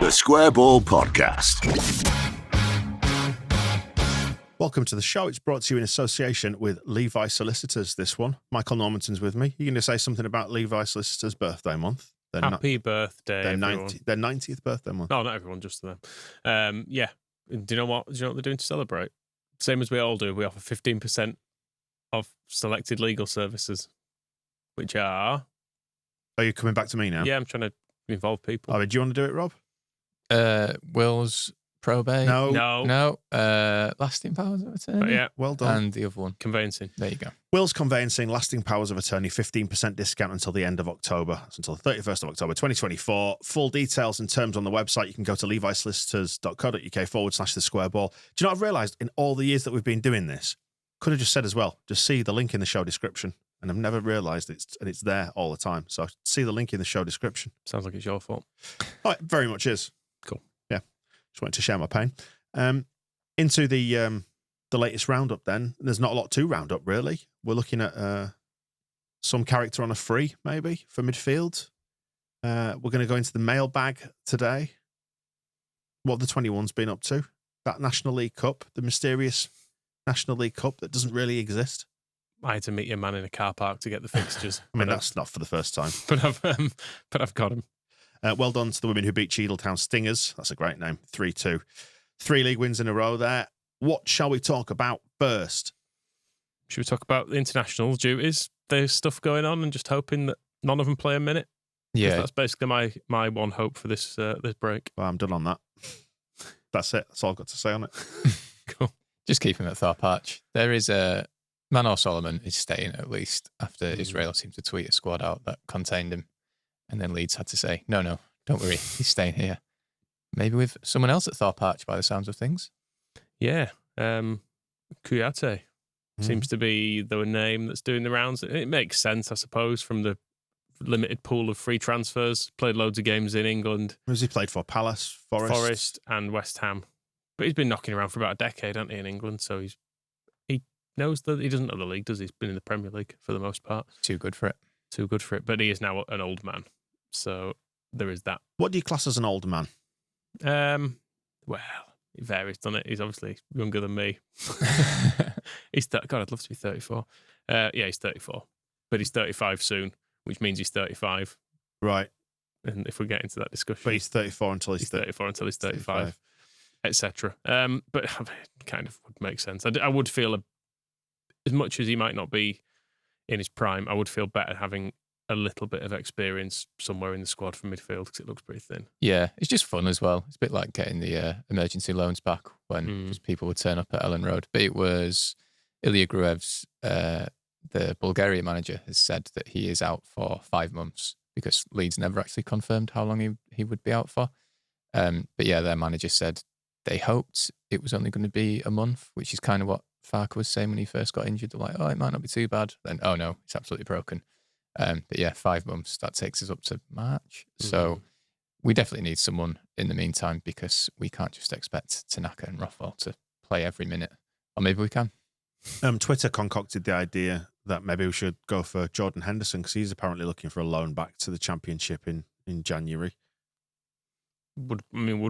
The Square Ball Podcast. Welcome to the show. It's brought to you in association with Levi Solicitors, this one. Michael Normanton's with me. You're going to say something about Levi Solicitors' birthday month? Happy birthday, everyone. Their 90th birthday month. No, not everyone, just them. Yeah. Do you know what they're doing to celebrate? Same as we all do. We offer 15% of selected legal services, which are... Are you coming back to me now? Yeah, I'm trying to involve people. Oh, do you want to do it, Rob? Wills, probate. No. Lasting powers of attorney. But yeah. Well done. And the other one. Conveyancing. There you go. Wills, conveyancing, lasting powers of attorney, 15% discount until the end of October. That's until the 31st of October, 2024. Full details and terms on the website. You can go to levisolicitors.co.uk/the square ball. Do you know what I've realised in all the years that we've been doing this? Could have just said as well, just see the link in the show description. And I've never realised it's there all the time. So see the link in the show description. Sounds like it's your fault. Oh, it very much is. Cool. Yeah. Just wanted to share my pain. Into the latest roundup then. There's not a lot to round up, really. We're looking at some character on a free, maybe, for midfield. We're going to go into the mailbag today. What have the 21s been up to? That National League Cup, the mysterious National League Cup that doesn't really exist. I had to meet your man in a car park to get the fixtures. I mean, that's not for the first time. But I've got him. Well done to the women who beat Cheadletown Stingers. That's a great name. 3-2. 3 league wins in a row there. What shall we talk about first? Should we talk about the international duties? There's stuff going on and just hoping that none of them play a minute. Yeah. That's basically my one hope for this break. Well, I'm done on that. That's it. That's all I've got to say on it. Cool. Just keep him at Thorpe Arch. There is Manor Solomon is staying at least after Israel seemed to tweet a squad out that contained him. And then Leeds had to say, no, don't worry. He's staying here. Maybe with someone else at Thorpe Arch by the sounds of things. Yeah. Kouyaté seems to be the name that's doing the rounds. It makes sense, I suppose, from the limited pool of free transfers. Played loads of games in England. Who's he played for? Palace, Forest and West Ham. But he's been knocking around for about a decade, hasn't he, in England? So he knows that he doesn't know the league, does he? He's been in the Premier League for the most part. Too good for it. But he is now an old man. So there is that. What do you class as an old man? Well, it varies, doesn't it? He's obviously younger than me. God, I'd love to be 34. Yeah, he's 34. But he's 35 soon, which means he's 35. Right. And if we get into that discussion. But he's 34 until he's 34 until he's 35. Etc. But it kind of would make sense. I would feel, as much as he might not be in his prime, I would feel better having a little bit of experience somewhere in the squad for midfield because it looks pretty thin. Yeah, it's just fun as well. It's a bit like getting the emergency loans back when just people would turn up at Ellen Road. But it was Ilya Gruev's, the Bulgaria manager, has said that he is out for 5 months because Leeds never actually confirmed how long he would be out for. But yeah, their manager said they hoped it was only going to be a month, which is kind of what Farke was saying when he first got injured. They're like, oh, it might not be too bad. Then, oh no, it's absolutely broken. But yeah, 5 months, that takes us up to March. So we definitely need someone in the meantime because we can't just expect Tanaka and Rothwell to play every minute. Or maybe we can. Twitter concocted the idea that maybe we should go for Jordan Henderson because he's apparently looking for a loan back to the Championship in January. Would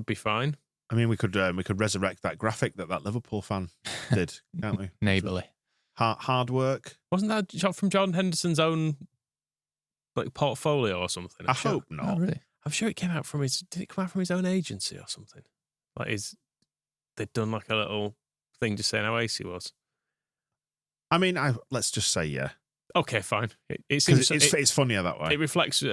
be fine. I mean, we could resurrect that graphic that Liverpool fan did, can't we? Neighbourly. Hard work. Wasn't that shot from Jordan Henderson's own portfolio or something? I hope not. Oh, really? I'm sure it came out from his. Did it come out from his own agency or something? They'd done like a little thing just saying how ace he was. I mean, let's just say yeah. Okay, fine. It seems it's funnier that way. It reflects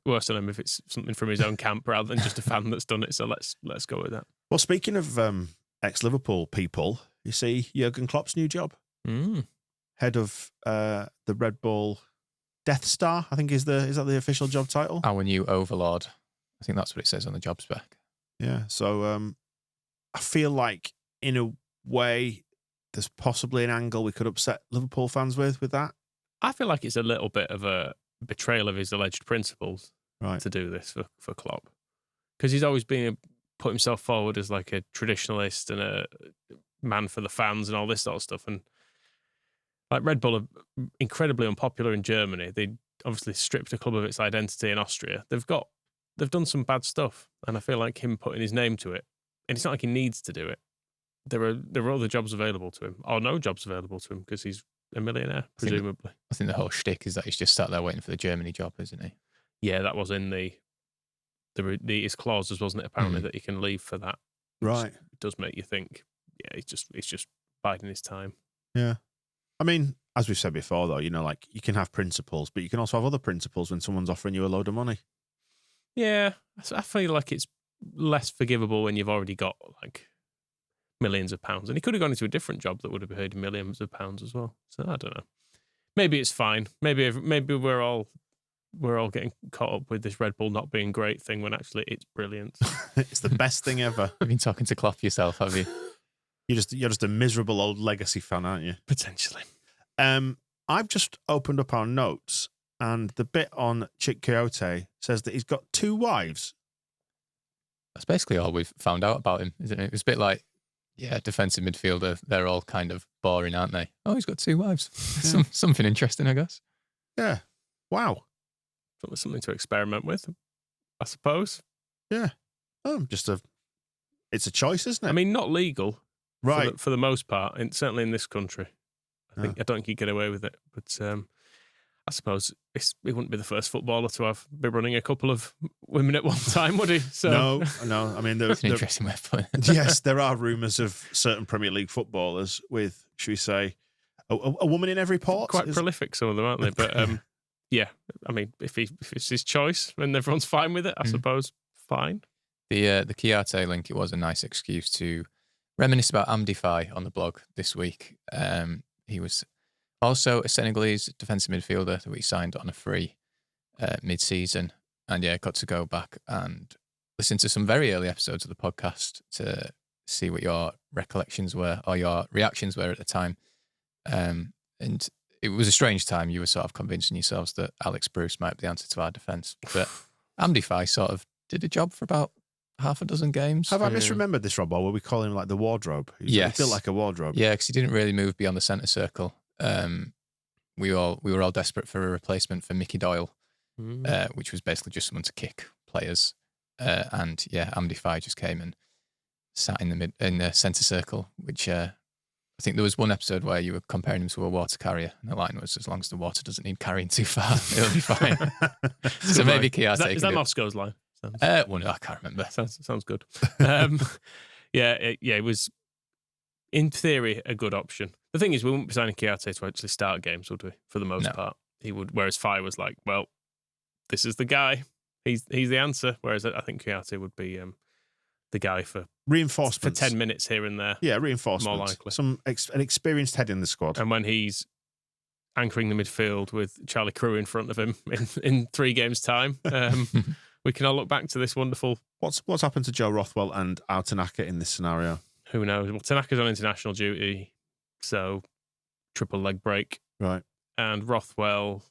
worse on him if it's something from his own camp rather than just a fan that's done it. So let's go with that. Well, speaking of ex-Liverpool people, you see Jurgen Klopp's new job, head of the Red Bull Death Star. I think is that the official job title? Our new overlord. I think that's what it says on the job spec. Yeah. So I feel like in a way there's possibly an angle we could upset Liverpool fans with that. I feel like it's a little bit of a betrayal of his alleged principles to do this for Klopp. Because he's always put himself forward as like a traditionalist and a man for the fans and all this sort of stuff. And like Red Bull are incredibly unpopular in Germany. They obviously stripped a club of its identity in Austria. They've got they've done some bad stuff, and I feel like him putting his name to it, and it's not like he needs to do it. There are other jobs available to him, or no jobs available to him because he's a millionaire, presumably. I think the whole shtick is that he's just sat there waiting for the Germany job, isn't he? Yeah, that was in his clauses, wasn't it? Apparently that he can leave for that. Right. It does make you think. Yeah, he's just biding his time. Yeah. I mean, as we've said before, though, like you can have principles, but you can also have other principles when someone's offering you a load of money. Yeah, I feel like it's less forgivable when you've already got like millions of pounds. And he could have gone into a different job that would have paid millions of pounds as well. So I don't know. Maybe it's fine. Maybe we're all getting caught up with this Red Bull not being great thing when actually it's brilliant. It's the best thing ever. You've been talking to Klopp yourself, have you? You're just a miserable old legacy fan, aren't you? Potentially. I've just opened up our notes, and the bit on Chick Coyote says that he's got 2 wives. That's basically all we've found out about him, isn't it? It's a bit like, defensive midfielder. They're all kind of boring, aren't they? Oh, he's got 2 wives. Yeah. Something interesting, I guess. Yeah. Wow. Something to experiment with, I suppose. Yeah. It's a choice, isn't it? I mean, not legal, right? For the most part, and certainly in this country. I don't think you get away with it. But I suppose he wouldn't be the first footballer to be running a couple of women at one time, would he? So No. I mean, that's an interesting way of putting it. Yes, there are rumours of certain Premier League footballers with, should we say, a woman in every port. Quite prolific, some of them, aren't they? But yeah, I mean, if it's his choice and everyone's fine with it, I suppose fine. The Chiarte link, it was a nice excuse to reminisce about Amdify on the blog this week. He was also a Senegalese defensive midfielder that we signed on a free mid-season. And got to go back and listen to some very early episodes of the podcast to see what your recollections were or your reactions were at the time. And it was a strange time. You were sort of convincing yourselves that Alex Bruce might be the answer to our defence. But Amdify sort of did a job for about half a dozen games. Have I misremembered this, Rob? Or were we calling him like the wardrobe? Yes. He built like a wardrobe. Yeah, because he didn't really move beyond the centre circle. We were all desperate for a replacement for Mickey Doyle, which was basically just someone to kick players. And Amdify just came and sat in the centre circle, which I think there was one episode where you were comparing him to a water carrier, and the line was, as long as the water doesn't need carrying too far, it'll be fine. So maybe Chiarte. Is that Moscow's line? Well, no, I can't remember. Sounds good. It was, in theory, a good option. The thing is, we wouldn't be signing Chiarte to actually start games, would we? For the most part, he would. Whereas Fai was like, well, this is the guy. He's the answer. Whereas I think Chiarte would be the guy for reinforcements for 10 minutes here and there. Yeah, reinforcements. More likely, an experienced head in the squad. And when he's anchoring the midfield with Charlie Crew in front of him in 3 games' time. We can all look back to this wonderful. What's happened to Joe Rothwell and Ao Tanaka in this scenario? Who knows? Well, Tanaka's on international duty, so triple leg break. Right. And Rothwell,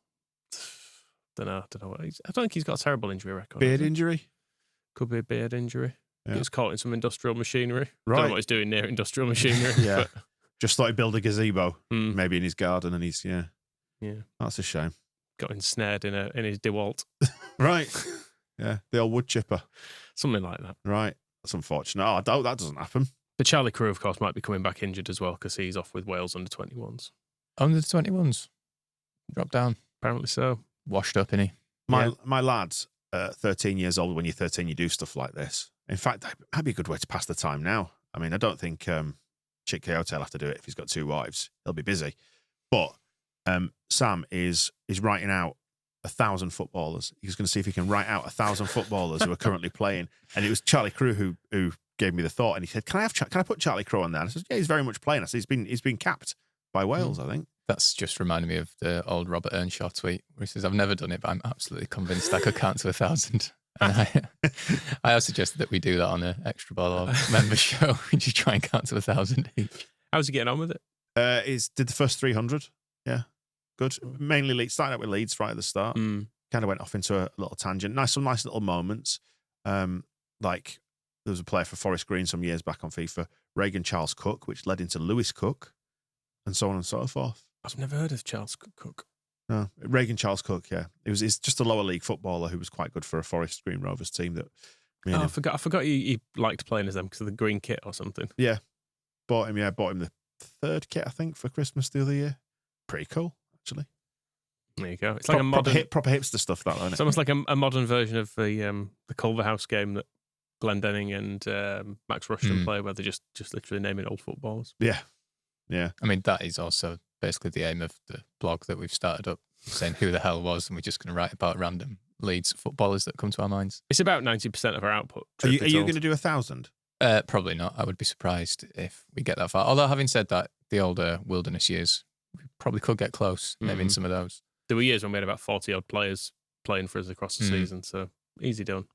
don't know what I don't think he's got a terrible injury record. Beard injury? Could be a beard injury. Yeah. He was caught in some industrial machinery. Right. Don't know what he's doing near industrial machinery. Yeah. But just thought he'd build a gazebo, maybe in his garden, and he's yeah. That's a shame. Got ensnared in his DeWalt. Right. Yeah, the old wood chipper. Something like that. Right. That's unfortunate. Oh, I doubt that doesn't happen. But Charlie Crew, of course, might be coming back injured as well because he's off with Wales under 21s. Under 21s? Dropped down. Apparently so. Washed up, innit? My lad's 13 years old. When you're 13, you do stuff like this. In fact, that'd be a good way to pass the time now. I mean, I don't think Chick Coyote will have to do it if he's got 2 wives. He'll be busy. But Sam is writing out 1,000 footballers. He's going to see if he can write out 1,000 footballers who are currently playing. And it was Charlie Crew who gave me the thought, and he said, "Can I put Charlie Crew on there?" And I said, "Yeah, he's very much playing." I said, "He's been capped by Wales, I think." That's just reminded me of the old Robert Earnshaw tweet where he says, "I've never done it, but I'm absolutely convinced I could count to 1,000." And I have suggested that we do that on an extra ball or member show. We just try and count to 1,000 each. How's he getting on with it? Did the first 300. Yeah. Good. Mainly Leeds. Started out with Leeds right at the start. Kind of went off into a little tangent. Some nice little moments. Like there was a player for Forest Green some years back on FIFA, Reagan Charles Cook, which led into Lewis Cook, and so on and so forth. I've never heard of Charles Cook. No, Reagan Charles Cook. Yeah, he's just a lower league footballer who was quite good for a Forest Green Rovers team. That I forgot he liked playing as them because of the green kit or something. Yeah, bought him the 3rd kit I think for Christmas the other year. Pretty cool, actually. There you go. It's like a modern proper hipster stuff. That isn't it? It's almost like a modern version of the Culverhouse game that Glendenning and Max Rushton play, where they're just literally naming old footballers. Yeah. I mean, that is also basically the aim of the blog that we've started up, saying who the hell was, and we're just going to write about random Leeds footballers that come to our minds. It's about 90% of our output. Are you going to do 1,000? Probably not. I would be surprised if we get that far. Although, having said that, the older wilderness years, we probably could get close, maybe in some of those. There were years when we had about 40-odd players playing for us across the season, so easy done.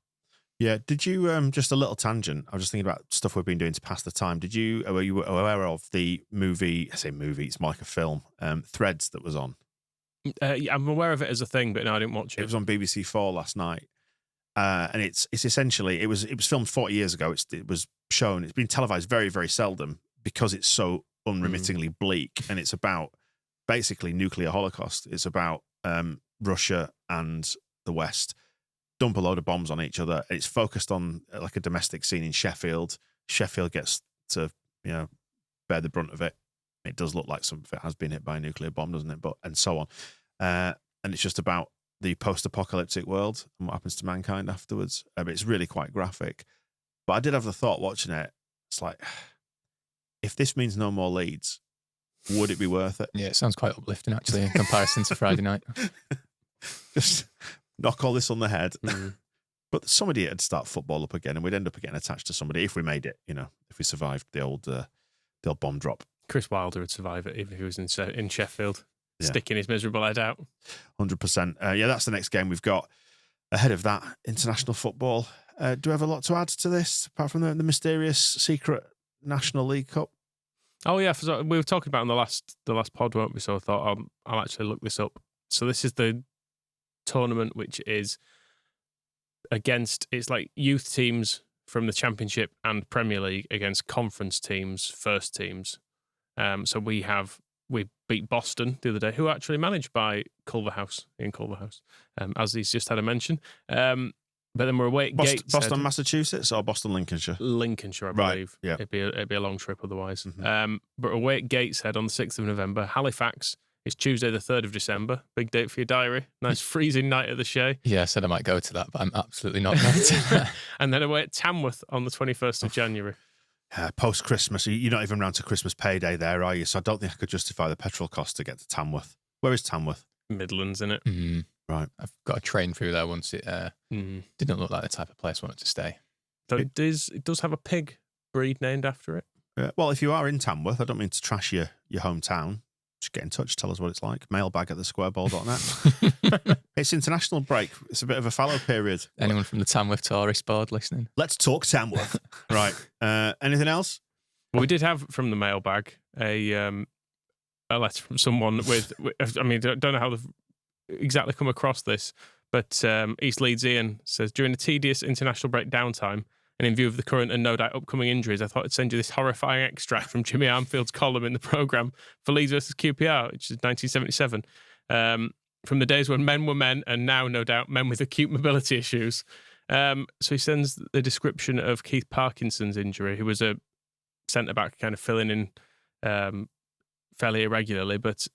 Yeah. Did you, just a little tangent, I was just thinking about stuff we've been doing to pass the time. Were you aware of the movie, I say movie, it's more like a film, Threads that was on? I'm aware of it as a thing, but no, I didn't watch it. It was on BBC 4 last night. And it's essentially, it was filmed 40 years ago. It was shown, it's been televised very, very seldom because it's so unremittingly bleak. And it's about basically nuclear holocaust. It's about Russia and the West dump a load of bombs on each other. It's focused on like a domestic scene in Sheffield. Sheffield gets to, bear the brunt of it. It does look like some of it has been hit by a nuclear bomb, doesn't it? And so on. And it's just about the post-apocalyptic world and what happens to mankind afterwards. It's really quite graphic. But I did have the thought watching it, it's like, if this means no more Leeds, would it be worth it? Yeah, it sounds quite uplifting, actually, in comparison to Friday night. Just knock all this on the head. But somebody would start football up again, and we'd end up getting attached to somebody if we made it, if we survived the old bomb drop. Chris Wilder would survive it even if he was in Sheffield, sticking his miserable head out. 100%. That's the next game we've got. Ahead of that, international football. Do we have a lot to add to this, apart from the mysterious secret National League Cup? Oh yeah, we were talking about in the last pod, weren't we? So I thought I'll actually look this up. So this is the tournament which is it's like youth teams from the Championship and Premier League against conference teams, first teams. So we beat Boston the other day, who are actually managed by Culverhouse, as he's just had a mention. But then we're away at Gateshead. Boston, Massachusetts, or Boston, Lincolnshire? Lincolnshire, I believe. Right, yeah. It'd be a long trip otherwise. But we're away at Gateshead on the 6th of November. Halifax is Tuesday the 3rd of December. Big date for your diary. Nice freezing night at the Shea. Yeah, I said I might go to that, but I'm absolutely not going to. And then away at Tamworth on the 21st of January. Post-Christmas, you're not even round to Christmas payday there, are you? So I don't think I could justify the petrol cost to get to Tamworth. Where is Tamworth? Midlands, innit? Right. I've got a train through there once. It didn't look like the type of place I wanted to stay. So it does have a pig breed named after it. Well, if you are in Tamworth, I don't mean to trash your hometown. Just get in touch. Tell us what it's like. Mailbag at thesquareball.net. It's international break. It's a bit of a fallow period. Anyone from the Tamworth Tourist Board listening? Let's talk Tamworth. Right. Anything else? Well, we did have from the mailbag a letter from someone with I mean, don't know how they've exactly come across this, but East Leeds Ian says, during a tedious international break downtime, and in view of the current and no doubt upcoming injuries, I thought I'd send you this horrifying extract from Jimmy Armfield's column in the programme for Leeds versus QPR, which is 1977, from the days when men were men and now, no doubt, men with acute mobility issues. So he sends the description of Keith Parkinson's injury, who was a centre-back kind of filling in fairly irregularly, but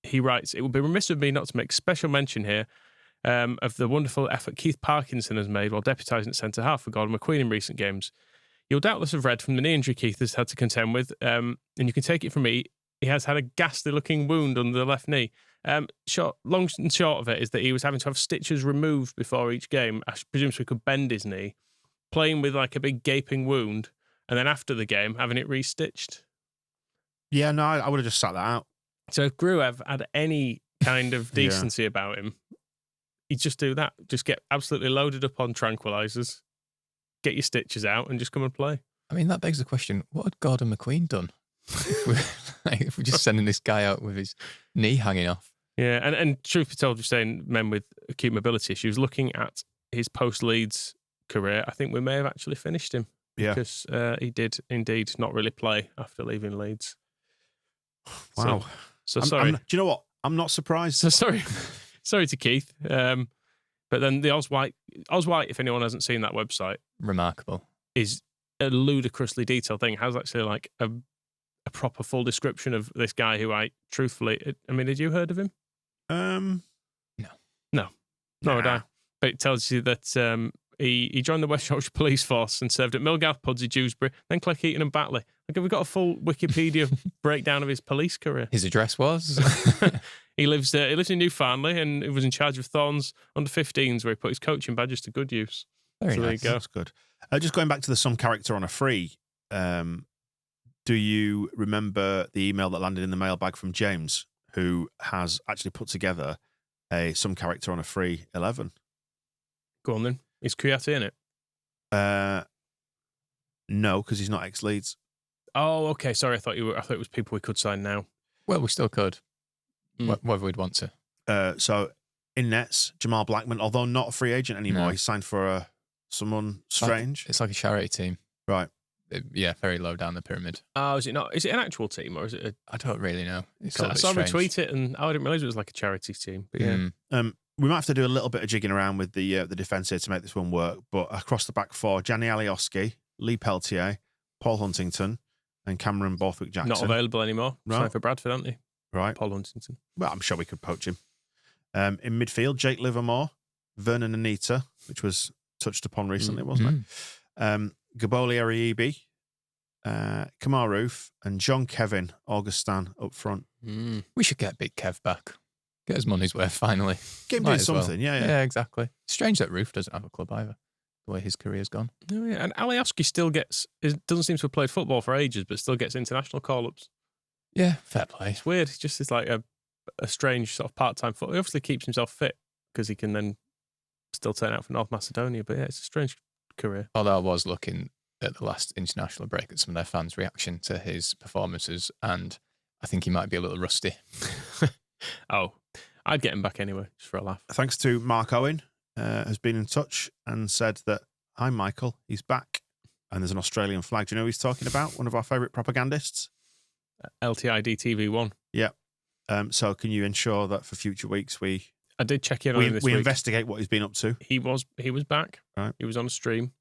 he writes, it would be remiss of me not to make special mention here of the wonderful effort Keith Parkinson has made while deputising at centre-half for Gordon McQueen in recent games. You'll doubtless have read from the knee injury Keith has had to contend with, and you can take it from me, he has had a ghastly-looking wound under the left knee. Long and short of it is that he was having to have stitches removed before each game, I presume so he could bend his knee, playing with like a big gaping wound, and then after the game, having it restitched. Yeah, no, I would have just sat that out. So if Gruev had any kind of decency about him, he'd just do that. Just get absolutely loaded up on tranquilizers, get your stitches out, and just come and play. I mean, that begs the question, what had Gordon McQueen done? If we're just sending this guy out with his knee hanging off. Yeah, and truth be told, you're saying men with acute mobility issues, looking at his post-Leeds career, I think we may have actually finished him. Yeah. Because he did indeed not really play after leaving Leeds. Wow. So sorry. Do you know what? I'm not surprised. So sorry to Keith. But then the Oz White, if anyone hasn't seen that website, remarkable, is a ludicrously detailed thing. It has actually like a proper full description of this guy who I mean, had you heard of him? No, nor had I. But it tells you that he joined the West Yorkshire Police Force and served at Millgarth, Pudsey, Dewsbury, then Cleckheaton and Batley. Like, we've got a full Wikipedia breakdown of his police career. His address was? He lives in Newfoundland, and he was in charge of Thorns under-15s, where he put his coaching badges to good use. Very nice. There you go. That's good. Just going back to the some character on a free, do you remember the email that landed in the mailbag from James, who has actually put together some character on a free 11? Go on then. Is Kouyaté in it? No, because he's not ex-Leeds. Oh, okay. Sorry, I thought it was people we could sign now. Well, we still could. Whether we'd want to. So in nets, Jamal Blackman, although not a free agent anymore, he's signed for someone strange. It's like a charity team. Right. Yeah, very low down the pyramid. Oh, is it not? Is it an actual team or is it? I don't really know. I saw retweet it and I didn't realise it was like a charity team. But yeah. We might have to do a little bit of jigging around with the defence here to make this one work. But across the back four, Gianni Alioski, Lee Peltier, Paul Huntington, and Cameron Borthwick-Jackson. Not available anymore. Right. Signed for Bradford, aren't they? Right. Paul Huntington. Well, I'm sure we could poach him. In midfield, Jake Livermore, Vernon Anita, which was touched upon recently, wasn't it? Gaboli Ariibi, Kamar Roof, and John Kevin Augustin up front. We should get Big Kev back. Get his money's worth finally. Get him doing something, Yeah, exactly. Strange that Roof doesn't have a club either, the way his career's gone. Oh, yeah. And Alioski still doesn't seem to have played football for ages, but still gets international call-ups. Yeah, fair play. It's weird. It's just like a strange sort of part-time football. He obviously keeps himself fit because he can then still turn out for North Macedonia. But yeah, it's a strange career. Although I was looking at the last international break at some of their fans' reaction to his performances, and I think he might be a little rusty. Oh, I'd get him back anyway, just for a laugh. Thanks to Mark Owen, has been in touch and said that, hi, Michael, he's back. And there's an Australian flag. Do you know who he's talking about? One of our favourite propagandists? LTID TV1. Yeah. So can you ensure that for future weeks I did check in on him this week. We investigate what he's been up to? He was back. Right. He was on a stream.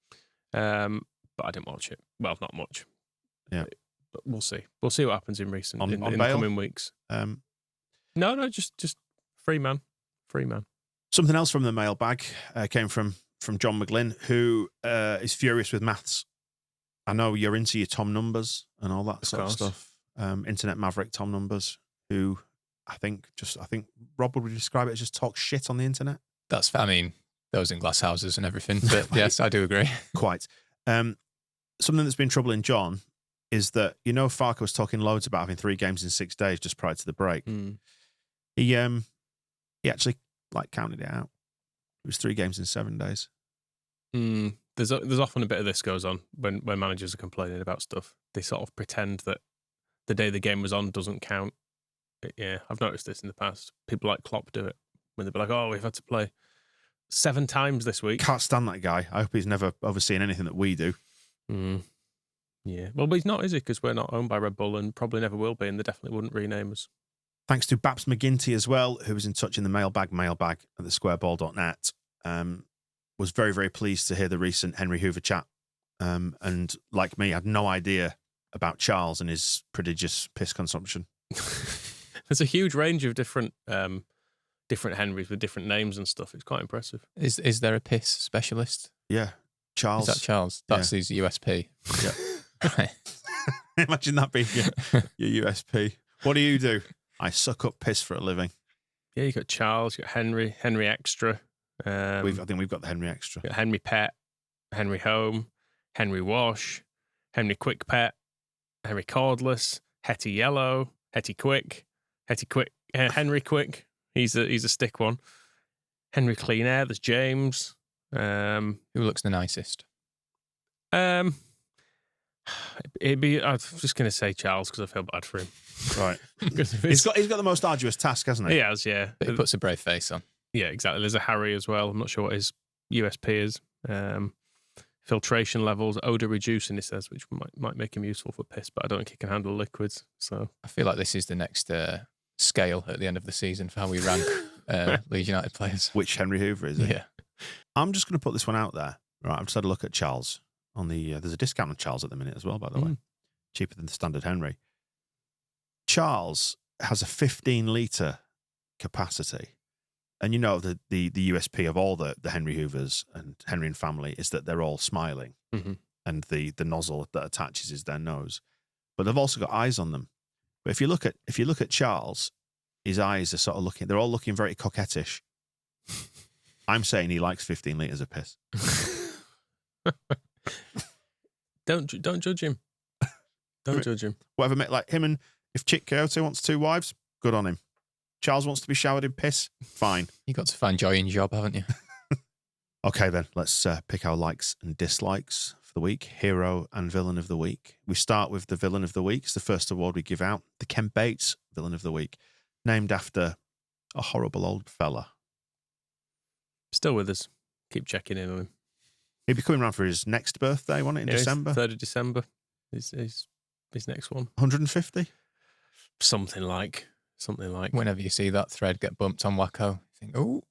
But I didn't watch it. Well, not much. Yeah. But we'll see. We'll see what happens in the coming weeks. No, just free man. Something else from the mailbag came from John McGlynn, who is furious with maths. I know you're into your Tom Numbers and all that sort of stuff. Internet maverick Tom Numbers, who I think Rob would describe it as just talk shit on the internet. I mean, those in glass houses and everything. But yes, I do agree. Quite. Something that's been troubling John is that, Farke was talking loads about having 3 games in 6 days just prior to the break. He actually counted it out. It was 3 games in 7 days. There's often a bit of this goes on when managers are complaining about stuff. They sort of pretend that the day the game was on doesn't count. Yeah, I've noticed this in the past. People like Klopp do it when they'll be like, "Oh, we've had to play 7 times this week." Can't stand that guy. I hope he's never overseen anything that we do. Yeah, well, but he's not, is he? Because we're not owned by Red Bull and probably never will be, and they definitely wouldn't rename us. Thanks to Babs McGinty as well, who was in touch in the mailbag at thesquareball.net. Was very, very pleased to hear the recent Henry Hoover chat. And like me, had no idea about Charles and his prodigious piss consumption. There's a huge range of different Henrys with different names and stuff. It's quite impressive. Is there a piss specialist? Yeah. Charles. Is that Charles? That's his USP. Yeah. Right. Imagine that being your USP. What do you do? I suck up piss for a living. Yeah, you got Charles, you got Henry Extra. I think we've got the Henry Extra. You got Henry Pet, Henry Home, Henry Wash, Henry Quick Pet, Henry Cordless, Hetty Yellow, Hetty Quick, Henry Quick. He's a stick one. Henry Clean Air. There's James. Who looks the nicest? It'd be. I was just going to say Charles because I feel bad for him. Right. He's got the most arduous task, hasn't he? He has, yeah. But he puts a brave face on. Yeah, exactly. There's a Harry as well. I'm not sure what his USP is. Filtration levels, odor reducing, he says, which might make him useful for piss, but I don't think he can handle liquids. So I feel like this is the next scale at the end of the season for how we rank Leeds United players. Which Henry Hoover is it? Yeah. I'm just going to put this one out there. Right, I've just had a look at Charles on the. There's a discount on Charles at the minute as well, by the way, cheaper than the standard Henry. Charles has a 15-litre capacity, and you know the USP of all the Henry Hoovers and Henry and family is that they're all smiling, and the nozzle that attaches is their nose, but they've also got eyes on them. But if you look at Charles, his eyes are sort of looking. They're all looking very coquettish. I'm saying he likes 15 litres of piss. Don't judge him. Don't judge him. Whatever, like him, and if Chick Coyote wants 2 wives, good on him. Charles wants to be showered in piss, fine. You got to find joy in your job, haven't you? Okay, then let's pick our likes and dislikes for the week. Hero and villain of the week. We start with the villain of the week. It's the first award we give out. The Ken Bates villain of the week, named after a horrible old fella. Still with us. Keep checking in on him. He'll be coming around for his next birthday, wasn't it, in December? 3rd of December is his next one. 150? Something like. Whenever you see that thread get bumped on Wacko, you think, oh,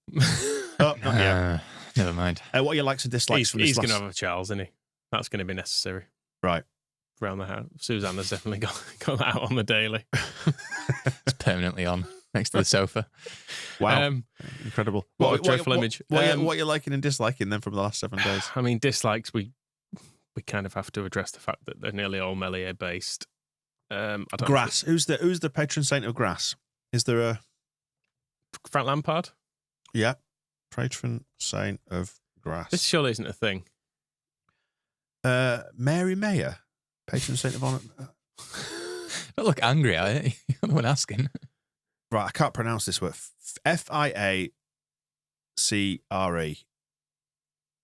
not yet. Never mind. What are your likes and dislikes? He's going to have a Charles, isn't he? That's going to be necessary. Right. Around the house. Susanna's definitely got that out on the daily. It's permanently on next to the sofa. Wow. Incredible. What a joyful image. What are you liking and disliking then from the last 7 days? I mean, dislikes, we kind of have to address the fact that they're nearly all Melier based. Grass. Who's the patron saint of grass? Is there a Frank Lampard? Yeah, patron saint of grass. This surely isn't a thing. Mary Mayer, patron saint of honour. Don't look angry at it. You're the one asking. Right, I can't pronounce this word. Fiacre.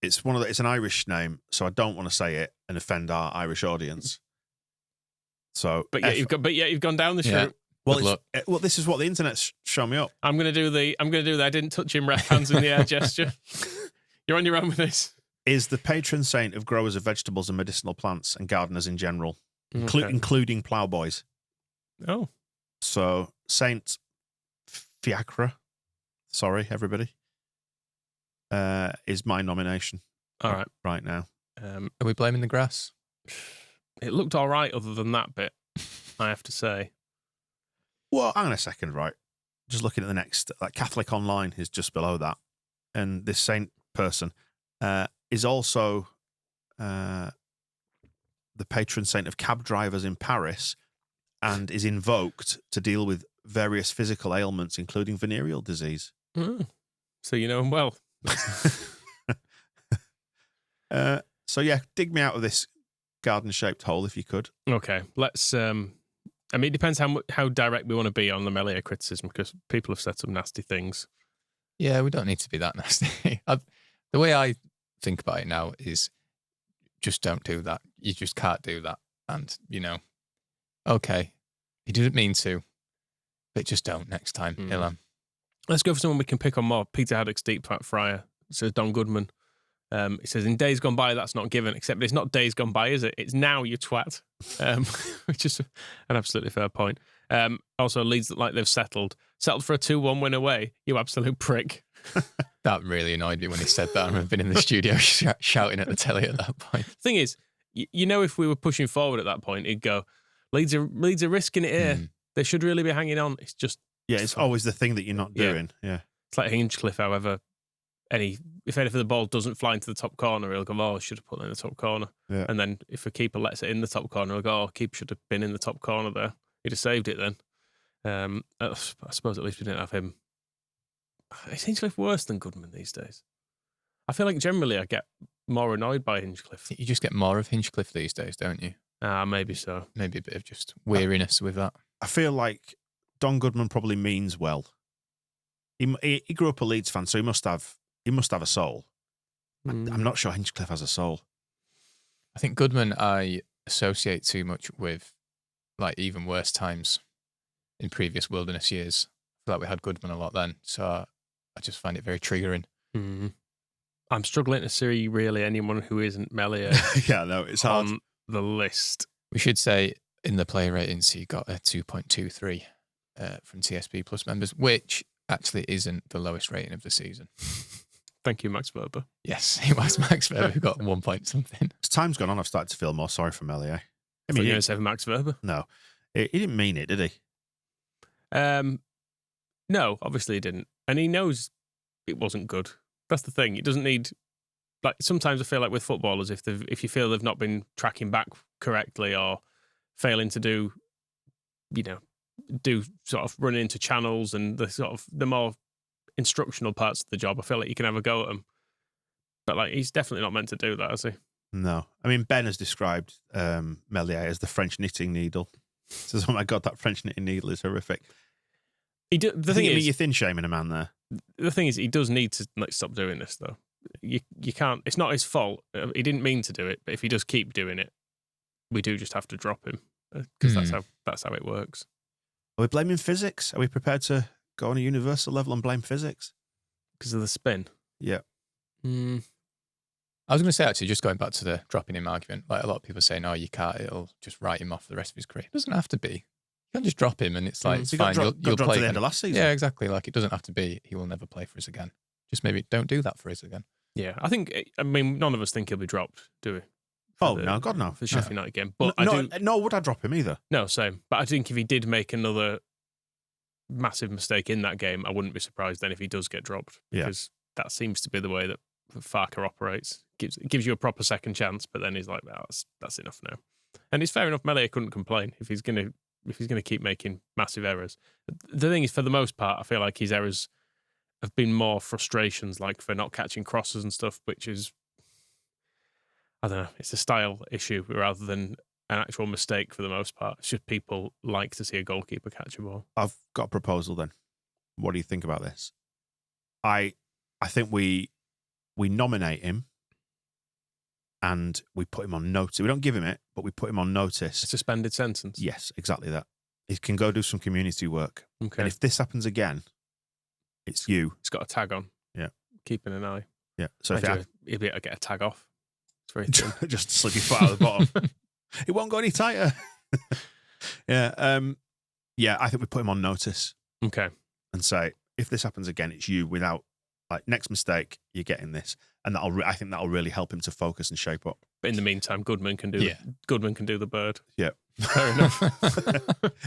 It's an Irish name, so I don't want to say it and offend our Irish audience. So, but you've gone down this route. Well, this is what the internet's shown me up. I'm going to do the I didn't touch him, ref hands in the air gesture. You're on your own with this. Is the patron saint of growers of vegetables and medicinal plants and gardeners in general, including ploughboys. Oh. So, Saint Fiacre, sorry, everybody, is my nomination. All right. Right now. Are we blaming the grass? It looked all right other than that bit, I have to say. Well, hang on a second, right? Just looking at the next, like Catholic Online is just below that. And this saint person is also the patron saint of cab drivers in Paris and is invoked to deal with various physical ailments, including venereal disease. So you know him well. So, yeah, dig me out of this garden-shaped hole if you could. Okay, let's... I mean, it depends how direct we want to be on the Melier criticism, because people have said some nasty things. Yeah, we don't need to be that nasty. The way I think about it now is just don't do that. You just can't do that. And, okay, he didn't mean to, but just don't next time, Ilan. Let's go for someone we can pick on more. Peter Haddock's Deep Fat Fryer. It says Don Goodman. It says, in days gone by, that's not given, except it's not days gone by, is it? It's now, you twat. Which is an absolutely fair point. Also, Leeds look like they've settled for a 2-1 win away, you absolute prick. That really annoyed me when he said that. I've been in the studio shouting at the telly at that point. Thing is, if we were pushing forward at that point, he'd go, Leeds are risking it here. They should really be hanging on. It's just... Yeah, it's always the thing that you're not doing. Yeah. It's like Hinchcliffe, however... If anything, the ball doesn't fly into the top corner, he'll go, oh, I should have put it in the top corner. Yeah. And then if a keeper lets it in the top corner, he'll go, oh, keeper should have been in the top corner there. He'd have saved it then. I suppose at least we didn't have him. Is Hinchcliffe worse than Goodman these days? I feel like generally I get more annoyed by Hinchcliffe. You just get more of Hinchcliffe these days, don't you? Maybe so. Maybe a bit of just weariness with that. I feel like Don Goodman probably means well. He grew up a Leeds fan, so he must have a soul. I'm not sure Hinchcliffe has a soul. I think Goodman I associate too much with like even worse times in previous Wilderness years. I feel like we had Goodman a lot then, so I just find it very triggering. I'm struggling to see really anyone who isn't Melier yeah, no, it's hard. On the list. We should say in the player ratings he got a 2.23 from TSB Plus members, which actually isn't the lowest rating of the season. Thank you, Max Verber. Yes, it was Max Verber who got 1 point something. As time's gone on, I've started to feel more sorry for Meslier. I mean, you going to say for Max Verber? No, he didn't mean it, did he? No, obviously he didn't. And he knows it wasn't good. That's the thing. It doesn't need... Like, sometimes I feel like with footballers, if you feel they've not been tracking back correctly or failing to do sort of running into channels and the more instructional parts of the job, I feel like you can have a go at him. But like, he's definitely not meant to do that, has he? No. I mean, Ben has described Meslier as the French knitting needle. Says, oh my God, that French knitting needle is horrific. The thing is, you're thin shaming a man there. The thing is, he does need to stop doing this, though. You can't. It's not his fault. He didn't mean to do it, but if he does keep doing it, we do just have to drop him because that's how it works. Are we blaming physics? Are we prepared to go on a universal level and blame physics because of the spin? Yeah. I was going to say, actually, just going back to the dropping him argument, like a lot of people saying, "Oh, you can't. It'll just write him off for the rest of his career." It doesn't have to be. You can just drop him, and it's like it's fine. You'll play to the end of last season. Yeah, exactly. Like, it doesn't have to be. He will never play for us again. Just maybe don't do that for us again. Yeah, I mean, none of us think he'll be dropped, do we? No, God, no. For the Sheffield United game. But nor would I drop him either. No, same. But I think if he did make another massive mistake in that game, I wouldn't be surprised then if he does get dropped. Because that seems to be the way that Farke operates. Gives you a proper second chance, but then he's like, that's enough now. And it's fair enough, Meslier couldn't complain if he's gonna keep making massive errors. The thing is, for the most part, I feel like his errors have been more frustrations, like for not catching crosses and stuff, which is, I don't know, it's a style issue rather than an actual mistake for the most part. It's just people like to see a goalkeeper catch a ball. I've got a proposal then. What do you think about this? I think we nominate him and we put him on notice. We don't give him it, but we put him on notice. A suspended sentence? Yes, exactly that. He can go do some community work. Okay. And if this happens again, it's you. It's got a tag on. Yeah. Keeping an eye. Yeah. So if you'll be able to get a tag off. It's very thin. Just slip your foot out of the bottom. It won't go any tighter. Yeah. I think we put him on notice. Okay. And say, if this happens again, it's you without, like, next mistake, you're getting this. And I think that'll really help him to focus and shape up. But in the meantime, Goodman can do the bird. Yeah. Fair enough.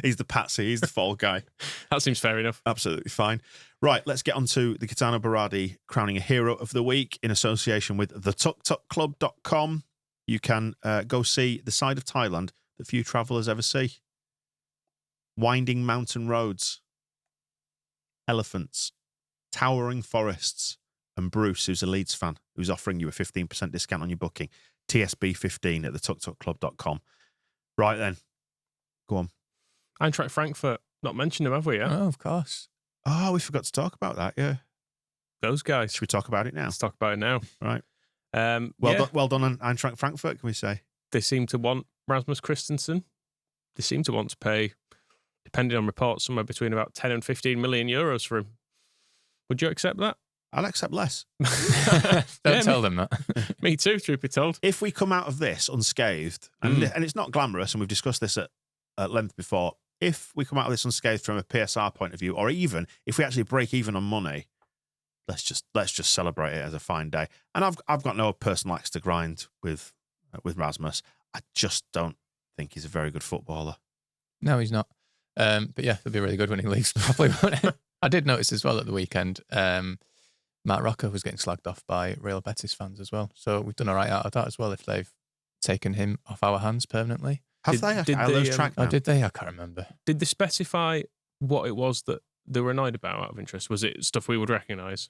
He's the patsy. He's the fall guy. That seems fair enough. Absolutely fine. Right, let's get on to the Gitano Berardi crowning a hero of the week in association with thetuktukclub.com. You can go see the side of Thailand that few travellers ever see. Winding mountain roads, elephants, towering forests, and Bruce, who's a Leeds fan, who's offering you a 15% discount on your booking. TSB 15 at thetuktukclub.com. Right then, go on. Eintracht Frankfurt, not mentioned them, have we? Yeah. Oh, of course. Oh, we forgot to talk about that. Yeah, those guys. Should we talk about it now? Let's talk about it now. Right. Well done on Eintracht Frankfurt. Can we say they seem to want Rasmus Christensen? They seem to want to pay, depending on reports, somewhere between about 10 and 15 million euros for him. Would you accept that? I'll accept less. Don't tell them that. Me too, truth be told. If we come out of this unscathed, and it's not glamorous, and we've discussed this at length before, if we come out of this unscathed from a PSR point of view, or even if we actually break even on money, let's just celebrate it as a fine day. And I've got no personal axe to grind with Rasmus. I just don't think he's a very good footballer. No, he's not. But yeah, it'll be really good when he leaves, probably, won't it? I did notice as well at the weekend, Matt Rocker was getting slagged off by Real Betis fans as well. So we've done all right out of that as well if they've taken him off our hands permanently. Have they? I lose track now. Oh, did they? I can't remember. Did they specify what it was that they were annoyed about out of interest? Was it stuff we would recognise?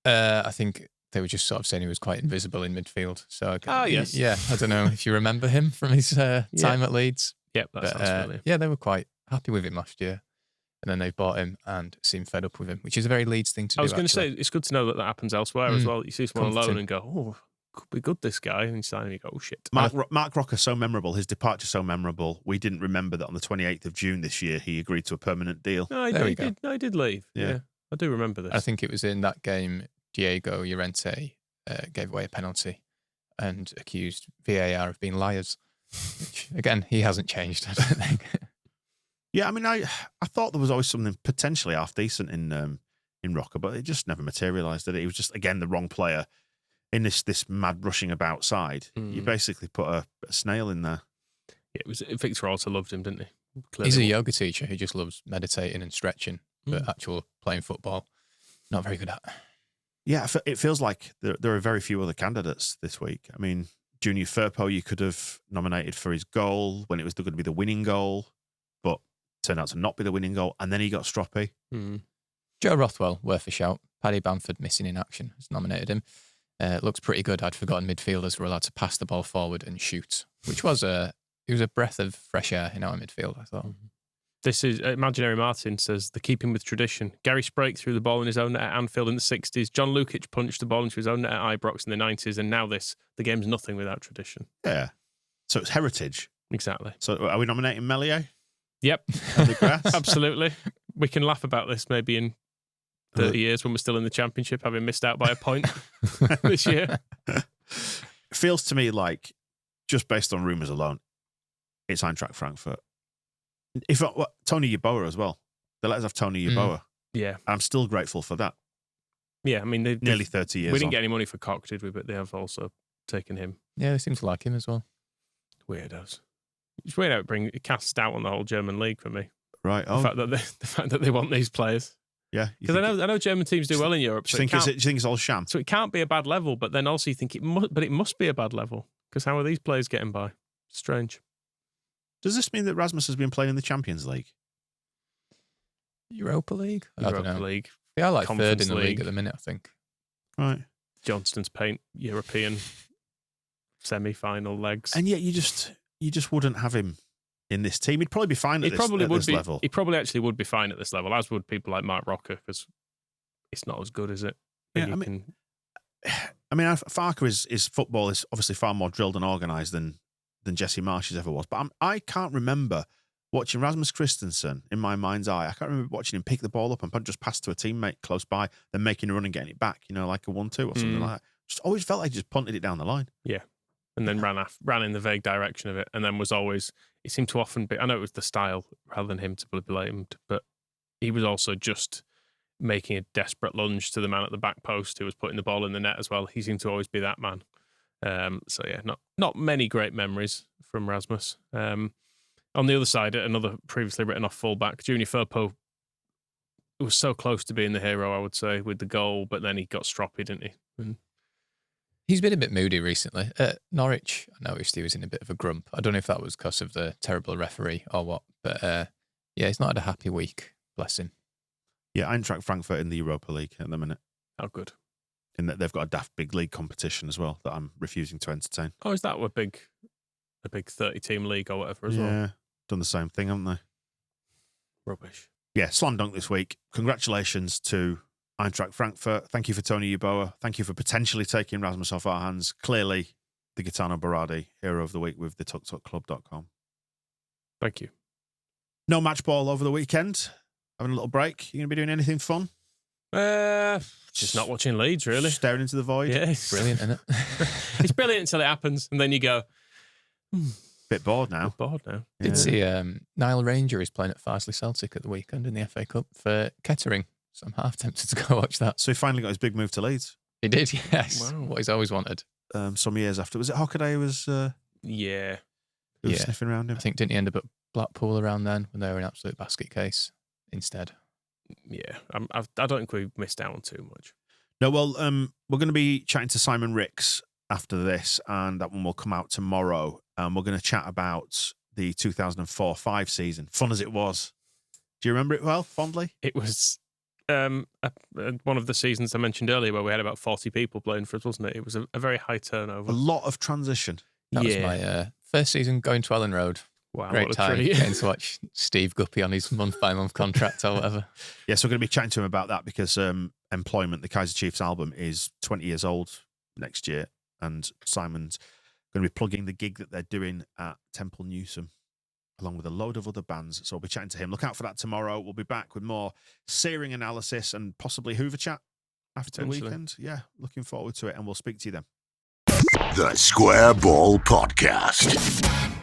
I think they were just sort of saying he was quite invisible in midfield. So yes. Yeah, I don't know if you remember him from his time at Leeds. Yep, that sounds familiar. Yeah, they were quite happy with him last year. And then they bought him and seemed fed up with him, which is a very Leeds thing to do. I was going to say, it's good to know that happens elsewhere as well. You see someone alone and go, oh, could be good, this guy. And you sign and you go, oh, shit. Mark Rocker's so memorable. His departure so memorable. We didn't remember that on the 28th of June this year, he agreed to a permanent deal. No, he did leave. Yeah. I do remember this. I think it was in that game, Diego Llorente gave away a penalty and accused VAR of being liars. Which, again, he hasn't changed, I don't think. Yeah, I mean, I thought there was always something potentially half decent in Rocker, but it just never materialised. Did it? He was just again the wrong player in this mad rushing about side. You basically put a snail in there. Yeah, it was Victor also loved him, didn't he? Clearly. He's a yoga teacher who just loves meditating and stretching, but actual playing football, not very good at. Yeah, it feels like there are very few other candidates this week. I mean, Junior Firpo, you could have nominated for his goal when it was going to be the winning goal, but turned out to not be the winning goal, and then he got stroppy. Joe Rothwell, worth a shout. Paddy Bamford, missing in action, has nominated him. Looks pretty good. I'd forgotten midfielders were allowed to pass the ball forward and shoot, which was a breath of fresh air in our midfield, I thought. This is Imaginary Martin says the keeping with tradition. Gary Sprake threw the ball in his own net at Anfield in the 60s. John Lukic punched the ball into his own net at Ibrox in the 90s, and now this. The game's nothing without tradition. Yeah. So it's heritage. Exactly. So are we nominating Melier? Yep. On the grass? Absolutely. We can laugh about this maybe in 30 years when we're still in the Championship, having missed out by a point this year. It feels to me like, just based on rumours alone, it's Eintracht Frankfurt. If Tony Yeboah as well. They let us have Tony Yeboah. Yeah. I'm still grateful for that. Yeah, I mean, nearly 30 years. We didn't get any money for Koch, did we? But they have also taken him. Yeah, they seem to like him as well. Weirdos. It's weird how it casts doubt on the whole German league for me. Right. The fact that they want these players. Yeah. Because I know German teams do well in Europe. Do you think it's all sham? So it can't be a bad level, but then also you think it must be a bad level. Because how are these players getting by? Strange. Does this mean that Rasmus has been playing in the Champions League? Europa League? I don't know. League. They are like Conference third in the league League at the minute, I think. Right. Johnston's paint European semi-final legs. And yet you just wouldn't have him in this team. He'd probably be fine at this level. He probably actually would be fine at this level, as would people like Mark Rocker, because it's not as good, is it? Yeah, I mean, Farke's football is obviously far more drilled and organised than Jesse Marsh's ever was. But I can't remember watching Rasmus Christensen in my mind's eye. I can't remember watching him pick the ball up and just pass to a teammate close by, then making a run and getting it back, like a 1-2 or something like that. Just always felt like he just punted it down the line. Yeah. And then ran in the vague direction of it, and then was always, it seemed to often be, I know it was the style rather than him to be blamed, but he was also just making a desperate lunge to the man at the back post who was putting the ball in the net as well. He seemed to always be that man. So yeah, not many great memories from Rasmus. On the other side, another previously written off fullback, Junior Firpo, was so close to being the hero, I would say, with the goal, but then he got stroppy, didn't he? And he's been a bit moody recently. At Norwich, I noticed he was in a bit of a grump. I don't know if that was because of the terrible referee or what, but yeah, he's not had a happy week. Bless him. Yeah, Eintracht Frankfurt in the Europa League at the minute. Oh, good. In that they've got a daft big league competition as well that I'm refusing to entertain. Oh, is that a big 30-team league or whatever as well? Yeah, done the same thing, haven't they? Rubbish. Yeah, slam dunk this week. Congratulations to Eintracht Frankfurt. Thank you for Tony Yeboah. Thank you for potentially taking Rasmus off our hands. Clearly, the Gaetano Berardi Hero of the Week with the TukTukClub.com. Thank you. No match ball over the weekend. Having a little break. You going to be doing anything fun? Just not watching Leeds, really. Staring into the void. Yeah, it's brilliant, isn't it? It's brilliant until it happens, and then you go, Bit bored now. Yeah. Did see Niall Ranger is playing at Farsley Celtic at the weekend in the FA Cup for Kettering, so I'm half tempted to go watch that. So he finally got his big move to Leeds. He did, yes. Wow. What he's always wanted. Some years after. Was it Hockaday who was sniffing around him? I think didn't he end up at Blackpool around then when they were an absolute basket case instead? Yeah, I don't think we missed out on too much. No, well, we're going to be chatting to Simon Ricks after this, and that one will come out tomorrow. We're going to chat about the 2004-05 season, fun as it was. Do you remember it well, fondly? It was one of the seasons I mentioned earlier where we had about 40 people playing for us, wasn't it? It was a very high turnover. A lot of transition. That was my first season going to Ellen Road. Wow, great what a time treat. getting to watch Steve Guppy on his month-by-month contract or whatever. Yeah, so we're going to be chatting to him about that because Employment, the Kaiser Chiefs album, is 20 years old next year, and Simon's going to be plugging the gig that they're doing at Temple Newsome, along with a load of other bands. So we'll be chatting to him. Look out for that tomorrow. We'll be back with more searing analysis and possibly Hoover chat after the weekend. Yeah, looking forward to it, and we'll speak to you then. The Square Ball Podcast.